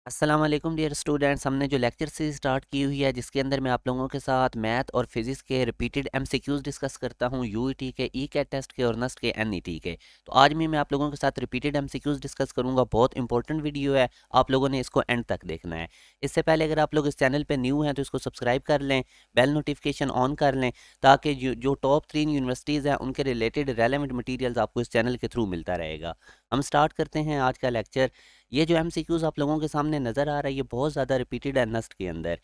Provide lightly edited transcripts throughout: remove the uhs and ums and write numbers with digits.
अस्सलाम वालेकुम dear students. हमने जो लेक्चर सीरीज स्टार्ट की हुई है जिसके अंदर मैं आप लोगों के साथ मैथ और फिजिक्स के रिपीटेड एमसीक्यूज डिस्कस करता हूँ, यूईटी के, ई कैट टेस्ट के और नस्ट के, एनईटी के। तो आज भी मैं आप लोगों के साथ रिपीटेड एमसीक्यूज डिस्कस करूँगा। बहुत इंपॉर्टेंट वीडियो है, आप लोगों ने इसको एंड तक देखना है। इससे पहले अगर आप लोग इस चैनल पर न्यू हैं तो इसको सब्सक्राइब कर लें, बेल नोटिफिकेशन ऑन कर लें, ताकि जो टॉप 3 यूनिवर्सिटीज़ हैं उनके रिलेटेड रेलेवेंट मटीरियल्स आपको इस चैनल के थ्रू मिलता रहेगा। हम स्टार्ट करते हैं आज का लेक्चर। ये जो एमसीक्यूज़ आप लोगों के सामने नज़र आ रहा है ये बहुत ज़्यादा रिपीटेड है नस्ट के अंदर।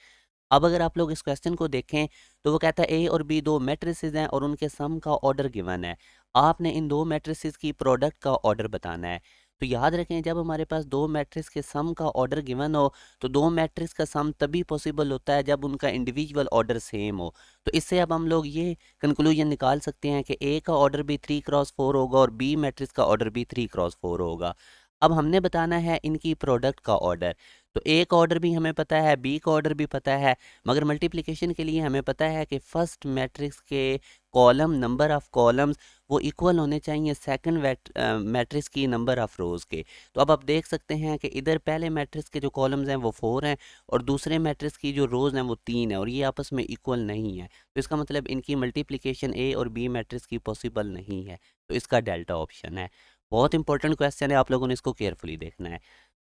अब अगर आप लोग इस क्वेश्चन को देखें तो वो कहता है ए और बी दो मैट्रिसेस हैं और उनके सम का ऑर्डर गिवन है। आपने इन दो मैट्रिसेस की प्रोडक्ट का ऑर्डर बताना है। तो याद रखें, जब हमारे पास दो मैट्रिक्स के सम का ऑर्डर गिवन हो तो दो मैट्रिक्स का सम तभी पॉसिबल होता है जब उनका इंडिविजुअल ऑर्डर सेम हो। तो इससे अब हम लोग ये कंक्लूजन निकाल सकते हैं कि ए का ऑर्डर भी 3x4 होगा और बी मैट्रिक्स का ऑर्डर भी 3x4 होगा। अब हमने बताना है इनकी प्रोडक्ट का ऑर्डर। तो ए का ऑर्डर भी हमें पता है, बी का ऑर्डर भी पता है, मगर मल्टीप्लिकेशन के लिए हमें पता है कि फर्स्ट मैट्रिक्स के कॉलम नंबर ऑफ कॉलम्स वो इक्वल होने चाहिए सेकंड मैट्रिक्स की नंबर ऑफ रोज़ के। तो अब आप देख सकते हैं कि इधर पहले मैट्रिक्स के जो कॉलम्स हैं वो 4 हैं और दूसरे मैट्रिक्स की जो रोज़ हैं वो 3 है और ये आपस में इक्वल नहीं है। तो इसका मतलब इनकी मल्टीप्लिकेशन ए और बी मैट्रिक्स की पॉसिबल नहीं है। तो इसका डेल्टा ऑप्शन है। बहुत इंपॉर्टेंट क्वेश्चन है, आप लोगों ने इसको केयरफुली देखना है।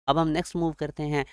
अब हम नेक्स्ट मूव करते हैं।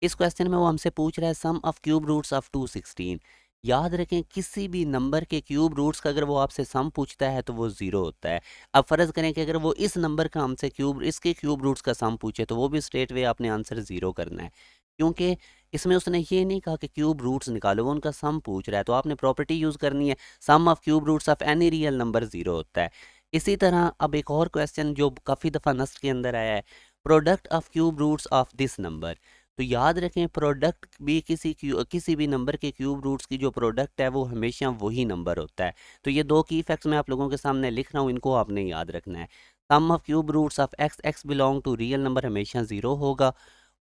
इस क्वेश्चन में वो हमसे पूछ रहा है sum of cube roots of 216। याद रखें, किसी भी नंबर के क्यूब रूट्स का अगर वो आपसे सम पूछता है तो वो ज़ीरो होता है। अब फ़र्ज़ करें कि अगर वो इस नंबर का हमसे इसके क्यूब रूट्स का सम पूछे तो वो भी स्ट्रेट वे आपने आंसर ज़ीरो करना है, क्योंकि इसमें उसने ये नहीं कहा कि क्यूब रूट्स निकालो, वो उनका सम पूछ रहा है। तो आपने प्रॉपर्टी यूज़ करनी है, sum of cube roots of any real number zero होता है। इसी तरह अब एक और क्वेश्चन जो काफ़ी दफ़ा नस्ट के अंदर आया है, product of cube roots of this number. तो याद रखें, प्रोडक्ट भी किसी भी नंबर के क्यूब रूट्स की जो प्रोडक्ट है वो हमेशा वही नंबर होता है। तो ये दो की फैक्ट्स मैं आप लोगों के सामने लिख रहा हूँ, इनको आपने याद रखना है। Sum of cube roots of x, x belong to real number, हमेशा ज़ीरो होगा।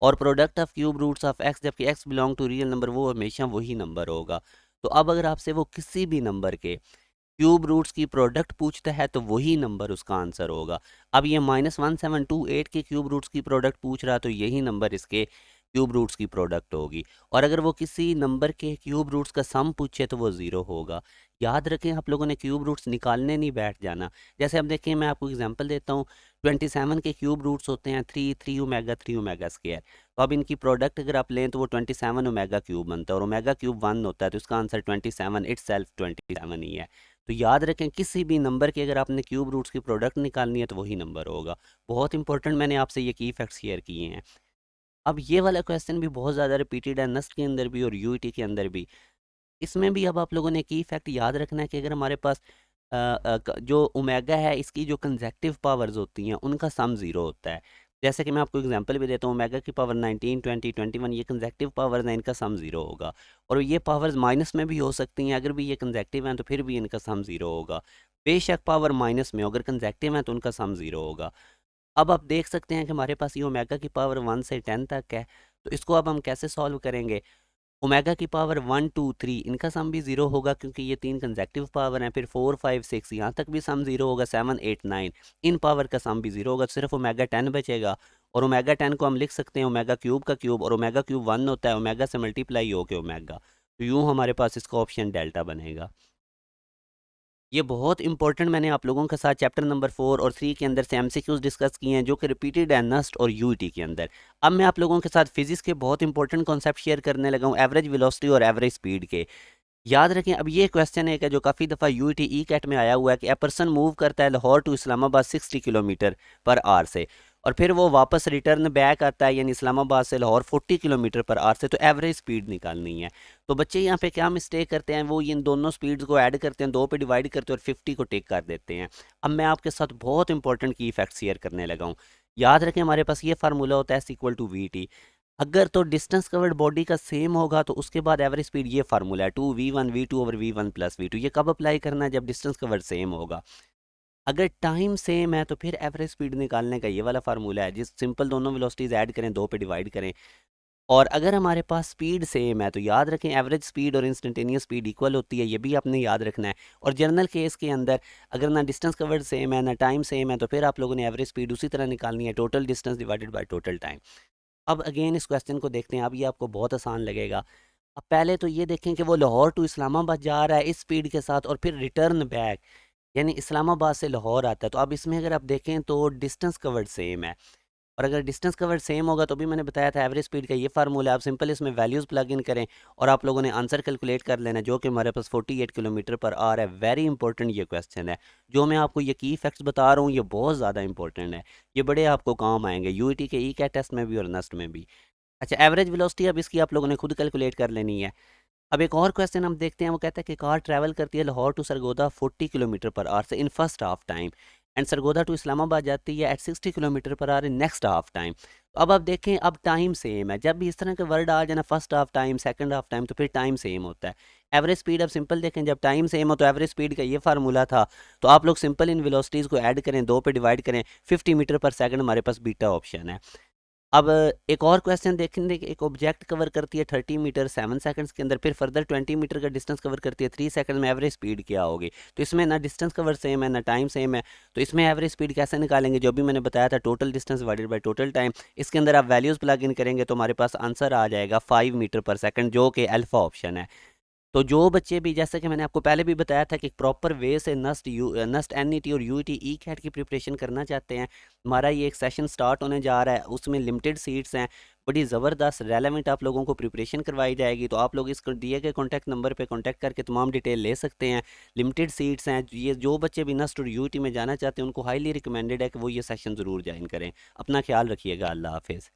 और product of cube roots of x, जबकि x belong to real number, वो हमेशा वही नंबर होगा। तो अब अगर आपसे वो किसी भी नंबर के क्यूब रूट्स की प्रोडक्ट पूछता है तो वही नंबर उसका आंसर होगा। अब ये -1728 के क्यूब रूट्स की प्रोडक्ट पूछ रहा तो यही नंबर इसके क्यूब रूट्स की प्रोडक्ट होगी। और अगर वो किसी नंबर के क्यूब रूट्स का सम पूछे तो वो ज़ीरो होगा। याद रखें, आप लोगों ने क्यूब रूट्स निकालने नहीं बैठ जाना। जैसे अब देखिए, मैं आपको एग्जांपल देता हूँ। 27 के क्यूब रूट्स होते हैं 3 ओमेगा स्क्वायर। तो अब इनकी प्रोडक्ट अगर आप लें तो वो 27 ओमेगा क्यूब बनता है और ओमेगा क्यूब 1 होता है, तो इसका आंसर 27 इट सेल्फ 27 ही है। तो याद रखें, किसी भी नंबर के अगर आपने क्यूब रूट्स की प्रोडक्ट निकालनी है तो वही नंबर होगा। बहुत इंपॉर्टेंट, मैंने आपसे ये की फैक्ट्स शेयर किए हैं। अब ये वाला क्वेश्चन भी बहुत ज़्यादा रिपीटेड है नस्ट के अंदर भी और यूईटी के अंदर भी। इसमें भी अब आप लोगों ने की फैक्ट याद रखना है कि अगर हमारे पास जो ओमेगा है इसकी जो कंजेक्टिव पावर्स होती हैं उनका सम ज़ीरो होता है। जैसे कि मैं आपको एग्जांपल भी देता हूँ, ओमेगा की पावर 19, 20, 21, ये कंजेक्टिव पावर्स हैं, इनका सम ज़ीरो होगा। और ये पावर्स माइनस में भी हो सकती हैं, अगर भी ये कंजेक्टिव हैं तो फिर भी इनका सम ज़ीरो होगा। बेशक पावर माइनस में हो, अगर कंजेक्टिव हैं तो उनका सम ज़ीरो होगा। अब आप देख सकते हैं कि हमारे पास ये ओमेगा की पावर 1 से 10 तक है। तो इसको अब हम कैसे सॉल्व करेंगे? ओमेगा की पावर 1, 2, 3 इनका सम भी ज़ीरो होगा, क्योंकि ये तीन कंजेक्टिव पावर हैं। फिर 4, 5, 6 यहाँ तक भी सम ज़ीरो होगा। 7, 8, 9 इन पावर का सम भी ज़ीरो होगा, सिर्फ ओमेगा 10 बचेगा। और ओमेगा 10 को हम लिख सकते हैं ओमेगा क्यूब का क्यूब, और ओमेगा क्यूब 1 होता है, ओमेगा से मल्टीप्लाई हो के ओमेगा। तो यूँ हमारे पास इसका ऑप्शन डेल्टा बनेगा। ये बहुत इंपॉर्टेंट, मैंने आप लोगों के साथ चैप्टर नंबर 4 और 3 के अंदर से एमसीक्यूज डिस्कस किए हैं जो कि रिपीटेड है नस्ट और यूईटी के अंदर। अब मैं आप लोगों के साथ फिजिक्स के बहुत इंपॉर्टेंट कॉन्सेप्ट शेयर करने लगा हूँ, एवरेज वेलोसिटी और एवरेज स्पीड के। याद रखें, अब ये क्वेश्चन है कि जो काफ़ी दफ़ा यूईटी ई कैट में आया हुआ है कि ए पर्सन मूव करता है Lahore to Islamabad 60 kilometre per hour से, और फिर वो वापस रिटर्न बैक आता है, यानी इस्लामाबाद से लाहौर 40 किलोमीटर पर आवर से। तो एवरेज स्पीड निकालनी है। तो बच्चे यहाँ पे क्या मिस्टेक करते हैं, वो इन दोनों स्पीड्स को ऐड करते हैं, दो पे डिवाइड करते हैं और 50 को टेक कर देते हैं। अब मैं आपके साथ बहुत इंपॉर्टेंट की फैक्ट शेयर करने लगा हूँ। याद रखें, हमारे पास ये फार्मूला होता है S = VT। अगर तो डिस्टेंस कवर्ड बॉडी का सेम होगा तो उसके बाद एवरेज स्पीड ये फार्मूला है 2v1 v2/v1 + v2। ये कब अप्लाई करना है? जब डिस्टेंस कवर्ड सेम होगा। अगर टाइम सेम है तो फिर एवरेज स्पीड निकालने का ये वाला फार्मूला है, जिस सिंपल दोनों वेलोसिटीज ऐड करें, दो पे डिवाइड करें। और अगर हमारे पास स्पीड सेम है तो याद रखें एवरेज स्पीड और इंस्टेंटेनियस स्पीड इक्वल होती है, ये भी आपने याद रखना है। और जनरल केस के अंदर अगर ना डिस्टेंस कवर्ड सेम है ना टाइम सेम है तो फिर आप लोगों ने एवरेज स्पीड उसी तरह निकालनी है, total distance divided by total time. अब अगेन इस क्वेश्चन को देखते हैं, अब ये आपको बहुत आसान लगेगा। अब पहले तो ये देखें कि वो लाहौर टू इस्लामाबाद जा रहा है इस स्पीड के साथ और फिर रिटर्न बैक, यानी इस्लामाबाद से लाहौर आता है। तो अब इसमें अगर आप देखें तो डिस्टेंस कवर्ड सेम है, और अगर डिस्टेंस कवर्ड सेम होगा तो भी मैंने बताया था एवरेज स्पीड का ये फार्मूला है। आप सिंपल इसमें वैल्यूज़ प्लग इन करें और आप लोगों ने आंसर कैलकुलेट कर लेना, जो कि हमारे पास 48 किलोमीटर पर आर है। वेरी इंपॉर्टेंट ये क्वेश्चन है। जो मैं आपको ये की फैक्ट्स बता रहा हूँ ये बहुत ज़्यादा इंपॉर्टेंट है, ये बड़े आपको काम आएंगे यूईटी के ई कैट टेस्ट में भी और नस्ट में भी। अच्छा, एवरेज वेलोसिटी अब इसकी आप लोगों ने खुद कैलकुलेट कर लेनी है। अब एक और क्वेश्चन हम देखते हैं, वो कहता है कि कार ट्रैवल करती है Lahore to Sargodha 40 kilometre per hour से in first half time, and Sargodha to Islamabad जाती है at 60 kilometre per hour in next half time. तो अब आप देखें, अब टाइम सेम है। जब भी इस तरह के वर्ड आ जाए ना, first half time, second half time, तो फिर टाइम सेम होता है। एवरेज स्पीड अब सिंपल देखें, जब टाइम सेम हो तो एवरेज स्पीड का ये फार्मूला था। तो आप लोग सिंपल इन वेलोसिटीज़ को ऐड करें, दो पे डिवाइड करें, 50 मीटर पर सेकंड हमारे पास बीटा ऑप्शन है। अब एक और क्वेश्चन देखेंगे कि एक ऑब्जेक्ट कवर करती है 30 मीटर 7 सेकंड्स के अंदर, फिर फर्दर 20 मीटर का डिस्टेंस कवर करती है 3 सेकंड में, एवरेज स्पीड क्या होगी? तो इसमें ना डिस्टेंस कवर सेम है ना टाइम सेम है, तो इसमें एवरेज स्पीड कैसे निकालेंगे? जो भी मैंने बताया था, total distance divided by total time. इसके अंदर आप वैल्यूज़ प्लग इन करेंगे तो हमारे पास आंसर आ जाएगा 5 मीटर पर सेकंड, जो कि अल्फा ऑप्शन है। तो जो बच्चे भी, जैसा कि मैंने आपको पहले भी बताया था कि प्रॉपर वे से नस्ट एनईटी और यूईटी ई कैट की प्रिपरेशन करना चाहते हैं, हमारा ये एक सेशन स्टार्ट होने जा रहा है। उसमें लिमिटेड सीट्स हैं, बड़ी ज़बरदस्त रेलेवेंट आप लोगों को प्रिपरेशन करवाई जाएगी। तो आप लोग इस दिए गए कॉन्टैक्ट नंबर पे कॉन्टैक्ट करके तमाम डिटेल ले सकते हैं। लिमिटेड सीट्स हैं, ये जो बच्चे भी नस्ट और यूईटी में जाना चाहते हैं उनको हाईली रिकमेंडेड है कि वो ये सेशन ज़रूर ज्वाइन करें। अपना ख्याल रखिएगा। अल्लाह हाफिज़।